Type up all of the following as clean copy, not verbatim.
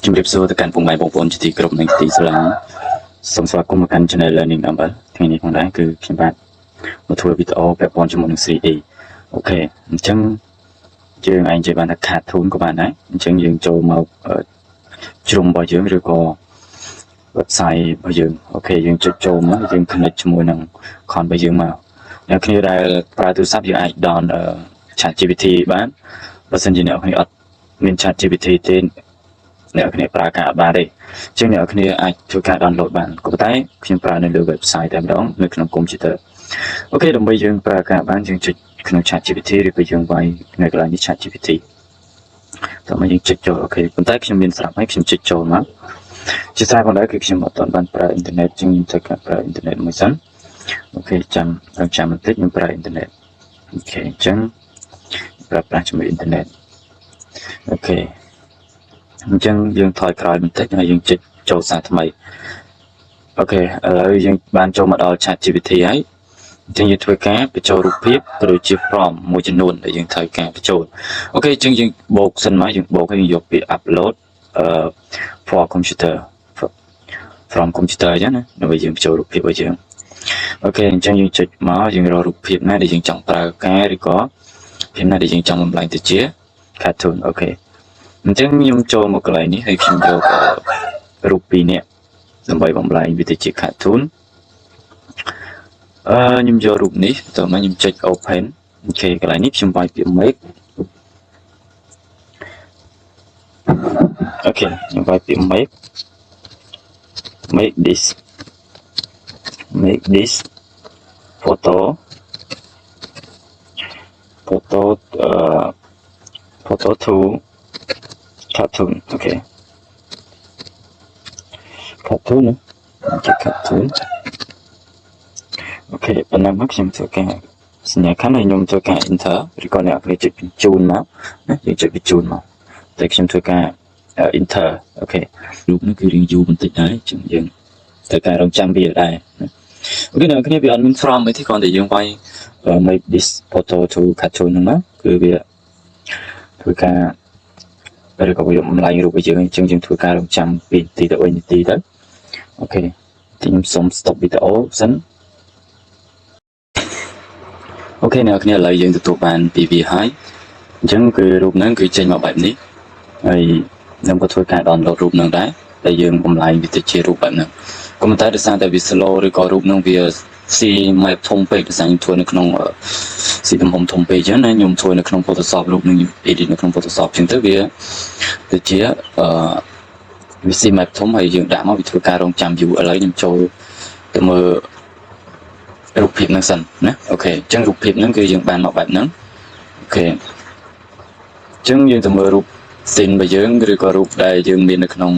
ជំរាបសួរទៅកាន់ពុកម៉ែបងប្អូនជាទីគោរពនិងទីស្រឡាញ់សូមស្វាគមន៍មកកាន់ Channel Learning Number ថ្ងៃនេះផងដែរគឺខ្ញុំបាទមកធ្វើវីដេអូពាក់ព័ន្ធជាមួយនឹង 3D អូខេអញ្ចឹងយើងអាចនិយាយបានថា cartoon ក៏បានដែរអញ្ចឹងយើងចូលមកជ្រុំរបស់យើងឬក៏ website របស់យើងអូខេយើងចុចចូលមកយើង connect ជាមួយនឹង account របស់យើងមកអ្នកគ្នាដែលប្រើទូរស័ព្ទយើងអាច download ChatGPT បានបើសិនជាអ្នកគ្នាអត់មាន ChatGPT ទេអ្នកគ្នាប្រើការបានទេអញ្ចឹងអ្នកគ្នាអាចធ្វើការ download បានក៏ប៉ុន្តែខ្ញុំប្រើនៅលើ website តែម្ដងនៅក្នុង computer អូខេដើម្បីយើងប្រើការបានយើងចុចក្នុង ChatGPT ឬក៏យើងវាយនៅកន្លែងនេះ ChatGPT តោះមកយើងចុចចូលអូខេប៉ុន្តែខ្ញុំមានស្រាប់ហើយខ្ញុំចុចចូលមកជាស្រាប់ផងដែរគឺខ្ញុំអត់ទាន់បានប្រើអ៊ីនធឺណិតជាងខ្ញុំត្រូវការប្រើអ៊ីនធឺណិតមួយសិនអូខេចាំបន្តិចខ្ញុំប្រើអ៊ីនធឺណិតអូខេអញ្ចឹងប្រើប្រាស់ជាមួយអ៊ីនធឺណិតអូខេអញ្ចឹងយើងថយក្រោយបន្តិចហើយយើងចុចចូលសារថ្មីអូខេឥឡូវយើងបានចូលមកដល់ ChatGPT ហើយអញ្ចឹងយើងធ្វើការបញ្ចូលរូបភាពក៏ដូចជា prompt មួយចំនួនដែលយើងត្រូវការបញ្ចូលអូខេអញ្ចឹងយើងបូកសិនមកយើងបូកហើយយើងយកពាក្យ upload for computer from computer អញ្ចឹងណាដើម្បីយើងបញ្ចូលរូបភាពរបស់យើងអូខេអញ្ចឹងយើងចុចមកយើងរករូបភាពណាដែលយើងចង់ប្រើការឬក៏ភាពណាដែលយើងចង់បំលែងទៅជា cartoon អូខេអញ្ចឹងខ្ញុំចូលមកកន្លែងនេះហើយខ្ញុំយករូបពីរនាក់ដើម្បីបំលែងវាទៅជា cartoon ខ្ញុំយករូបនេះតោះមកខ្ញុំចុច open អូខេកន្លែងនេះខ្ញុំវាយពាក្យ make អូខេខ្ញុំវាយពាក្យ make this photo to cartoon អូខេ cartoon អូខេ cartoon អូខេប៉ុណ្ណឹងមកខ្ញុំធ្វើការសញ្ញាខណ្ឌហើយខ្ញុំធ្វើការ enter ឬក៏អ្នកគ្នាចុចបញ្ជូនមកណាយើងចុចបញ្ជូនមកតែខ្ញុំធ្វើការ enter អូខេរូបនេះគឺរៀងយូរបន្តិចដែរជាងយើងត្រូវការរងចាំវាដែរអូខេអ្នកគ្នាវាអត់មាន from អីទេគ្រាន់តែយើងវាយ make this photo to cartoon ហ្នឹងមកគឺវាធ្វើការឬក៏វាបំលែងរូបរបស់យើងអញ្ចឹងយើងធ្វើការរងចាំ2នាទីទៅ3នាទីទៅអូខេខ្ញុំសូម stop វីដេអូសិនអូខេអ្នកគ្នាឥឡូវយើងទទួលបានពីវាហើយអញ្ចឹងគឺរូបហ្នឹងគឺចេញមកបែបនេះហើយខ្ញុំក៏ធ្វើការ download រូបហ្នឹងដែរតែយើងបំលែងវាទៅជារូបបែបហ្នឹងក៏ប៉ុន្តែដោយសារតែវា slow ឬក៏រូបហ្នឹងវាស៊ី map ធំពេកដោយសារខ្ញុំធ្វើនៅក្នុងស៊ីទំហំធំពេកអញ្ចឹងណាខ្ញុំធ្វើនៅក្នុង Photoshop រូបហ្នឹងខ្ញុំ edit នៅក្នុង Photoshop អញ្ចឹងទៅវាទៅជាវាស៊ី map ធំហើយយើងដាក់មកវាធ្វើការរងចាំយូរឥឡូវខ្ញុំចូលទៅមើលរូបភាពហ្នឹងសិនណាអូខេអញ្ចឹងរូបភាពហ្នឹងគឺយើងបានមកបែបហ្នឹងអូខេអញ្ចឹងយើងទៅមើលរូប scene របស់យើងឬក៏រូបដែលយើងមាននៅក្នុង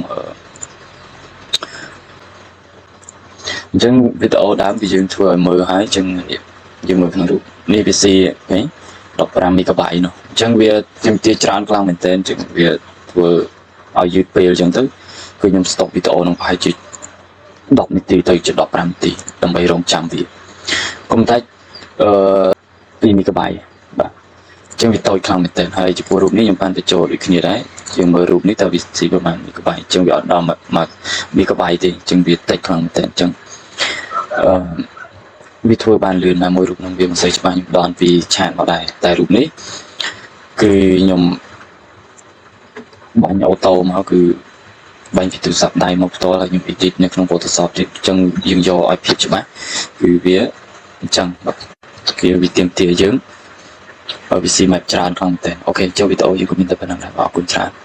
អញ្ចឹងវីដេអូដើមគឺយើងធ្វើឲ្យមើលហើយអញ្ចឹងយើងមើលក្នុងរូបនេះវាស៊ី15 MB នោះអញ្ចឹងវាទាមទារច្រើនខ្លាំងមែនទែនអញ្ចឹងវាធ្វើឲ្យយឺតពេលអញ្ចឹងទៅគឺខ្ញុំ stop វីដេអូនឹងប្រហែលជា10នាទីទៅជា15នាទីដើម្បីរងចាំវាកុំតែ2 MB បាទអញ្ចឹងវាតូចខ្លាំងមែនទែនហើយចំពោះរូបនេះខ្ញុំបានបញ្ចូលដូចគ្នាដែរយើងមើលរូបនេះតើវាស៊ីប្រហែល MB អញ្ចឹងវាអត់ដល់1 MB ទេអញ្ចឹងវាតិចខ្លាំងមែនទែនអញ្ចឹងវាធ្វើបានលឿនណាស់មួយរូបនឹងវាមិនសូវច្បាស់ខ្ញុំដនពីឆាតមកដែរតែរូបនេះគឺខ្ញុំបាញ់អូតូមកគឺបាញ់ពីទូរស័ព្ទដៃមកផ្ទាល់ហើយខ្ញុំ edit នៅក្នុង Photoshop អញ្ចឹងយើងយកឲ្យភាពច្បាស់គឺវាអញ្ចឹងគឺវាទាមទារយើងឲ្យវាស៊ី map ច្រើនខ្លាំងមែនទែនអូខេចូលវីដេអូយើងក៏មានតែប៉ុណ្្នឹងដែរអរគុណច្រើន